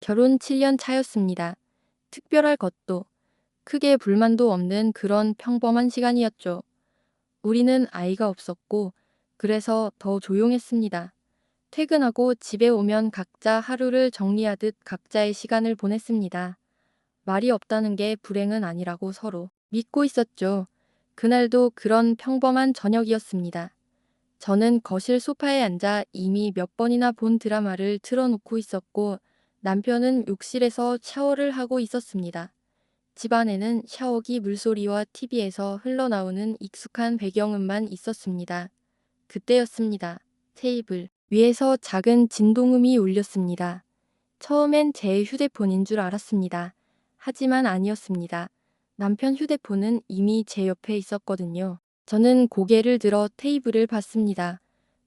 결혼 7년 차였습니다. 특별할 것도 크게 불만도 없는 그런 평범한 시간이었죠. 우리는 아이가 없었고 그래서 더 조용했습니다. 퇴근하고 집에 오면 각자 하루를 정리하듯 각자의 시간을 보냈습니다. 말이 없다는 게 불행은 아니라고 서로 믿고 있었죠. 그날도 그런 평범한 저녁이었습니다. 저는 거실 소파에 앉아 이미 몇 번이나 본 드라마를 틀어놓고 있었고 남편은 욕실에서 샤워를 하고 있었습니다. 집안에는 샤워기 물소리와 TV에서 흘러나오는 익숙한 배경음만 있었습니다. 그때였습니다. 테이블 위에서 작은 진동음이 울렸습니다. 처음엔 제 휴대폰인 줄 알았습니다. 하지만 아니었습니다. 남편 휴대폰은 이미 제 옆에 있었거든요. 저는 고개를 들어 테이블을 봤습니다.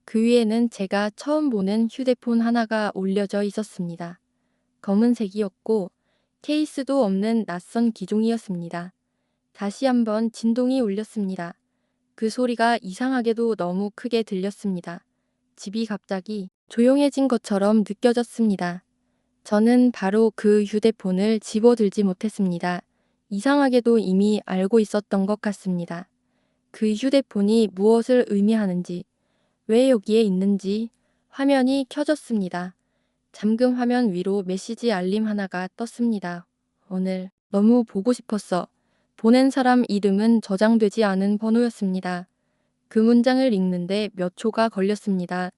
그 위에는 제가 처음 보는 휴대폰 하나가 올려져 있었습니다. 검은색이었고 케이스도 없는 낯선 기종이었습니다. 다시 한번 진동이 울렸습니다. 그 소리가 이상하게도 너무 크게 들렸습니다. 집이 갑자기 조용해진 것처럼 느껴졌습니다. 저는 바로 그 휴대폰을 집어들지 못했습니다. 이상하게도 이미 알고 있었던 것 같습니다. 그 휴대폰이 무엇을 의미하는지, 왜 여기에 있는지 화면이 켜졌습니다. 잠금 화면 위로 메시지 알림 하나가 떴습니다. 오늘 너무 보고 싶었어. 보낸 사람 이름은 저장되지 않은 번호였습니다. 그 문장을 읽는데 몇 초가 걸렸습니다.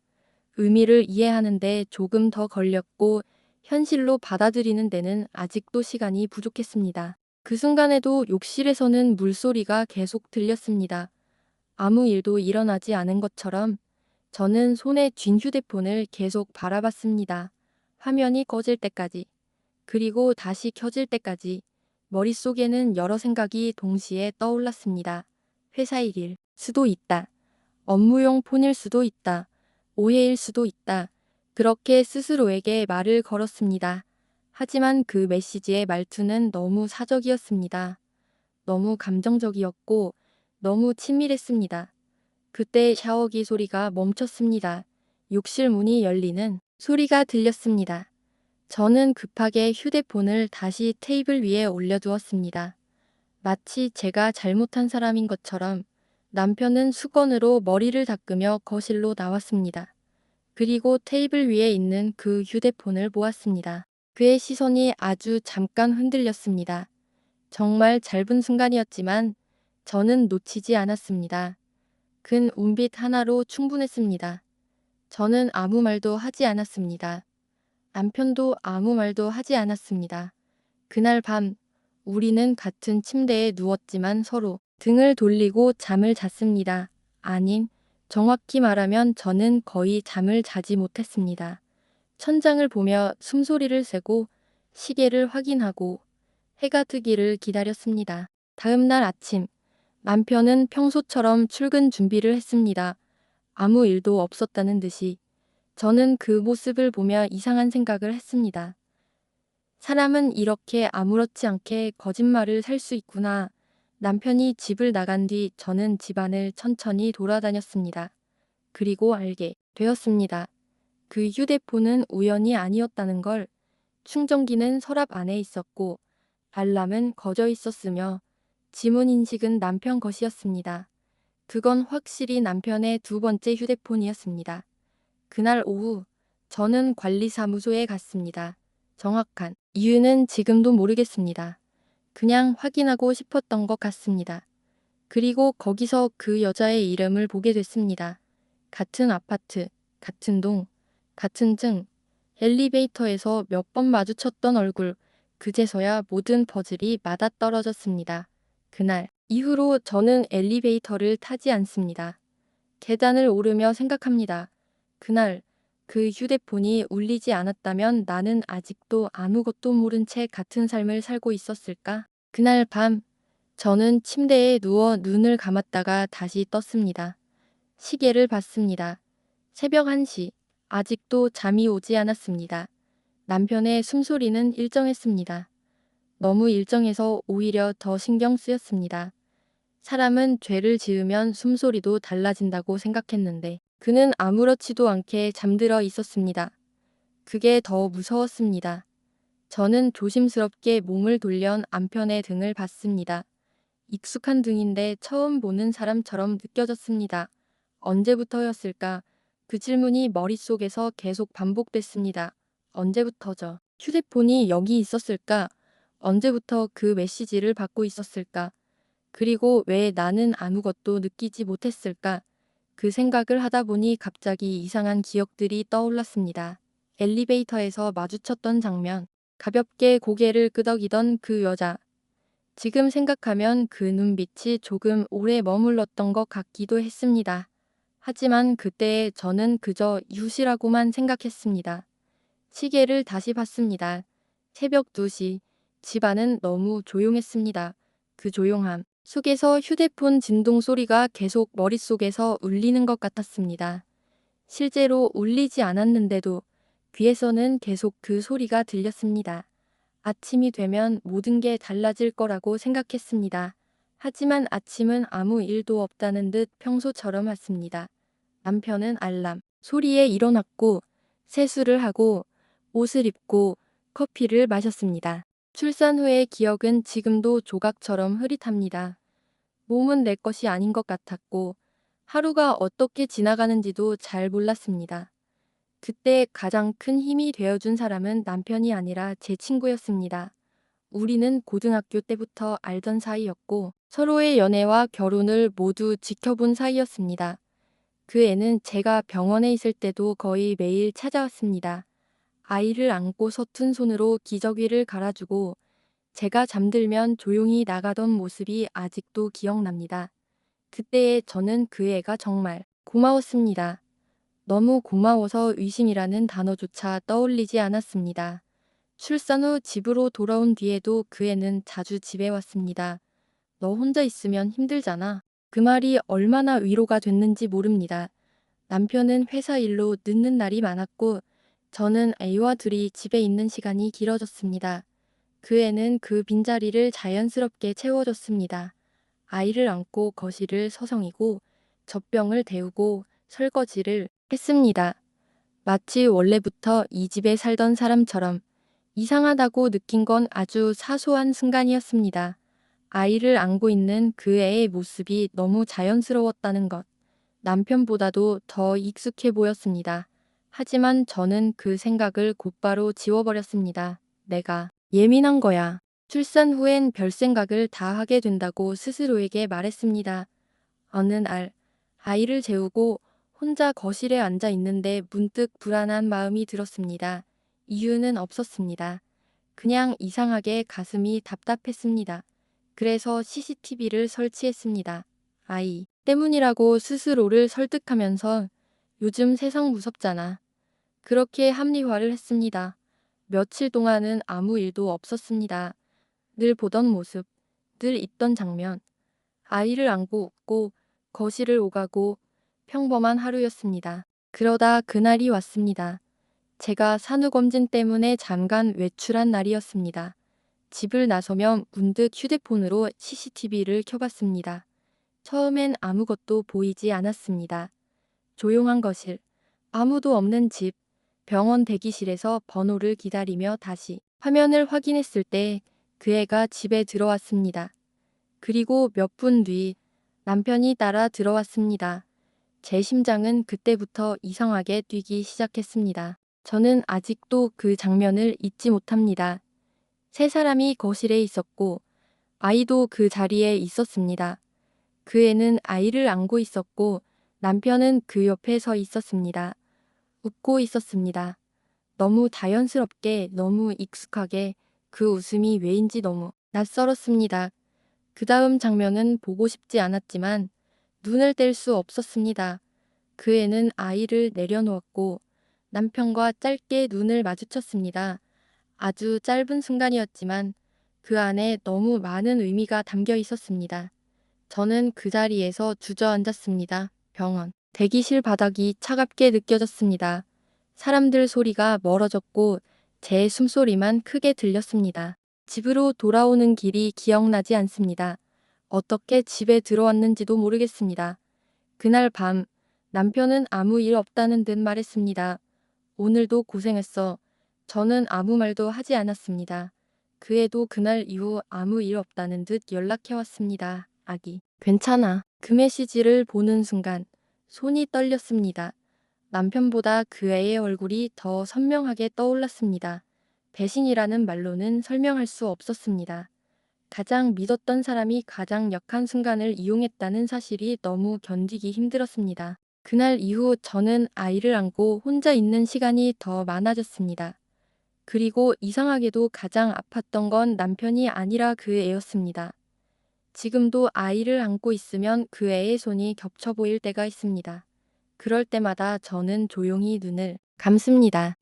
의미를 이해하는데 조금 더 걸렸고 현실로 받아들이는 데는 아직도 시간이 부족했습니다. 그 순간에도 욕실에서는 물소리가 계속 들렸습니다. 아무 일도 일어나지 않은 것처럼 저는 손에 쥔 휴대폰을 계속 바라봤습니다. 화면이 꺼질 때까지, 그리고 다시 켜질 때까지 머릿속에는 여러 생각이 동시에 떠올랐습니다. 회사 일일 수도 있다. 업무용 폰일 수도 있다. 오해일 수도 있다. 그렇게 스스로에게 말을 걸었습니다. 하지만 그 메시지의 말투는 너무 사적이었습니다. 너무 감정적이었고 너무 친밀했습니다. 그때 샤워기 소리가 멈췄습니다. 욕실 문이 열리는 소리가 들렸습니다. 저는 급하게 휴대폰을 다시 테이블 위에 올려두었습니다. 마치 제가 잘못한 사람인 것처럼 남편은 수건으로 머리를 닦으며 거실로 나왔습니다. 그리고 테이블 위에 있는 그 휴대폰을 보았습니다. 그의 시선이 아주 잠깐 흔들렸습니다. 정말 짧은 순간이었지만 저는 놓치지 않았습니다. 근 운빛 하나로 충분했습니다. 저는 아무 말도 하지 않았습니다. 남편도 아무 말도 하지 않았습니다. 그날 밤 우리는 같은 침대에 누웠지만 서로 등을 돌리고 잠을 잤습니다. 아닌, 정확히 말하면 저는 거의 잠을 자지 못했습니다. 천장을 보며 숨소리를 세고 시계를 확인하고 해가 뜨기를 기다렸습니다. 다음 날 아침, 남편은 평소처럼 출근 준비를 했습니다. 아무 일도 없었다는 듯이. 저는 그 모습을 보며 이상한 생각을 했습니다. 사람은 이렇게 아무렇지 않게 거짓말을 살 수 있구나. 남편이 집을 나간 뒤 저는 집안을 천천히 돌아다녔습니다. 그리고 알게 되었습니다. 그 휴대폰은 우연이 아니었다는 걸. 충전기는 서랍 안에 있었고 알람은 꺼져 있었으며 지문 인식은 남편 것이었습니다. 그건 확실히 남편의 두 번째 휴대폰이었습니다. 그날 오후 저는 관리사무소에 갔습니다. 정확한 이유는 지금도 모르겠습니다. 그냥 확인하고 싶었던 것 같습니다. 그리고 거기서 그 여자의 이름을 보게 됐습니다. 같은 아파트, 같은 동, 같은 층, 엘리베이터에서 몇 번 마주쳤던 얼굴, 그제서야 모든 퍼즐이 맞아떨어졌습니다. 그날 이후로 저는 엘리베이터를 타지 않습니다. 계단을 오르며 생각합니다. 그날 그 휴대폰이 울리지 않았다면 나는 아직도 아무것도 모른 채 같은 삶을 살고 있었을까? 그날 밤 저는 침대에 누워 눈을 감았다가 다시 떴습니다. 시계를 봤습니다. 새벽 1시. 아직도 잠이 오지 않았습니다. 남편의 숨소리는 일정했습니다. 너무 일정해서 오히려 더 신경 쓰였습니다. 사람은 죄를 지으면 숨소리도 달라진다고 생각했는데 그는 아무렇지도 않게 잠들어 있었습니다. 그게 더 무서웠습니다. 저는 조심스럽게 몸을 돌려 남편의 등을 봤습니다. 익숙한 등인데 처음 보는 사람처럼 느껴졌습니다. 언제부터였을까? 그 질문이 머릿속에서 계속 반복됐습니다. 언제부터죠? 휴대폰이 여기 있었을까? 언제부터 그 메시지를 받고 있었을까? 그리고 왜 나는 아무것도 느끼지 못했을까? 그 생각을 하다 보니 갑자기 이상한 기억들이 떠올랐습니다. 엘리베이터에서 마주쳤던 장면, 가볍게 고개를 끄덕이던 그 여자. 지금 생각하면 그 눈빛이 조금 오래 머물렀던 것 같기도 했습니다. 하지만 그때 저는 그저 이웃이라고만 생각했습니다. 시계를 다시 봤습니다. 새벽 2시. 집안은 너무 조용했습니다. 그 조용함 속에서 휴대폰 진동 소리가 계속 머릿속에서 울리는 것 같았습니다. 실제로 울리지 않았는데도 귀에서는 계속 그 소리가 들렸습니다. 아침이 되면 모든 게 달라질 거라고 생각했습니다. 하지만 아침은 아무 일도 없다는 듯 평소처럼 왔습니다. 남편은 알람 소리에 일어났고 세수를 하고 옷을 입고 커피를 마셨습니다. 출산 후의 기억은 지금도 조각처럼 흐릿합니다. 몸은 내 것이 아닌 것 같았고 하루가 어떻게 지나가는지도 잘 몰랐습니다. 그때 가장 큰 힘이 되어준 사람은 남편이 아니라 제 친구였습니다. 우리는 고등학교 때부터 알던 사이였고 서로의 연애와 결혼을 모두 지켜본 사이였습니다. 그 애는 제가 병원에 있을 때도 거의 매일 찾아왔습니다. 아이를 안고 서툰 손으로 기저귀를 갈아주고 제가 잠들면 조용히 나가던 모습이 아직도 기억납니다. 그때의 저는 그 애가 정말 고마웠습니다. 너무 고마워서 의심이라는 단어조차 떠올리지 않았습니다. 출산 후 집으로 돌아온 뒤에도 그 애는 자주 집에 왔습니다. 너 혼자 있으면 힘들잖아. 그 말이 얼마나 위로가 됐는지 모릅니다. 남편은 회사 일로 늦는 날이 많았고 저는 애와 둘이 집에 있는 시간이 길어졌습니다. 그 애는 그 빈자리를 자연스럽게 채워줬습니다. 아이를 안고 거실을 서성이고 젖병을 데우고 설거지를 했습니다. 마치 원래부터 이 집에 살던 사람처럼. 이상하다고 느낀 건 아주 사소한 순간이었습니다. 아이를 안고 있는 그 애의 모습이 너무 자연스러웠다는 것. 남편보다도 더 익숙해 보였습니다. 하지만 저는 그 생각을 곧바로 지워버렸습니다. 내가 예민한 거야. 출산 후엔 별 생각을 다 하게 된다고 스스로에게 말했습니다. 어느 날 아이를 재우고 혼자 거실에 앉아 있는데 문득 불안한 마음이 들었습니다. 이유는 없었습니다. 그냥 이상하게 가슴이 답답했습니다. 그래서 CCTV를 설치했습니다. 아이 때문이라고 스스로를 설득하면서 요즘 세상 무섭잖아. 그렇게 합리화를 했습니다. 며칠 동안은 아무 일도 없었습니다. 늘 보던 모습, 늘 있던 장면, 아이를 안고 웃고 거실을 오가고 평범한 하루였습니다. 그러다 그날이 왔습니다. 제가 산후검진 때문에 잠깐 외출한 날이었습니다. 집을 나서면 문득 휴대폰으로 CCTV를 켜봤습니다. 처음엔 아무것도 보이지 않았습니다. 조용한 거실, 아무도 없는 집, 병원 대기실에서 번호를 기다리며 다시 화면을 확인했을 때 그 애가 집에 들어왔습니다. 그리고 몇 분 뒤 남편이 따라 들어왔습니다. 제 심장은 그때부터 이상하게 뛰기 시작했습니다. 저는 아직도 그 장면을 잊지 못합니다. 세 사람이 거실에 있었고 아이도 그 자리에 있었습니다. 그 애는 아이를 안고 있었고 남편은 그 옆에 서 있었습니다. 웃고 있었습니다. 너무 자연스럽게, 너무 익숙하게 그 웃음이 왜인지 너무 낯설었습니다. 그 다음 장면은 보고 싶지 않았지만 눈을 뗄 수 없었습니다. 그 애는 아이를 내려놓았고 남편과 짧게 눈을 마주쳤습니다. 아주 짧은 순간이었지만 그 안에 너무 많은 의미가 담겨 있었습니다. 저는 그 자리에서 주저앉았습니다. 병원. 대기실 바닥이 차갑게 느껴졌습니다. 사람들 소리가 멀어졌고 제 숨소리만 크게 들렸습니다. 집으로 돌아오는 길이 기억나지 않습니다. 어떻게 집에 들어왔는지도 모르겠습니다. 그날 밤 남편은 아무 일 없다는 듯 말했습니다. 오늘도 고생했어. 저는 아무 말도 하지 않았습니다. 그 애도 그날 이후 아무 일 없다는 듯 연락해왔습니다. 아기, 괜찮아. 그 메시지를 보는 순간 손이 떨렸습니다. 남편보다 그 애의 얼굴이 더 선명하게 떠올랐습니다. 배신이라는 말로는 설명할 수 없었습니다. 가장 믿었던 사람이 가장 약한 순간을 이용했다는 사실이 너무 견디기 힘들었습니다. 그날 이후 저는 아이를 안고 혼자 있는 시간이 더 많아졌습니다. 그리고 이상하게도 가장 아팠던 건 남편이 아니라 그 애였습니다. 지금도 아이를 안고 있으면 그 애의 손이 겹쳐 보일 때가 있습니다. 그럴 때마다 저는 조용히 눈을 감습니다.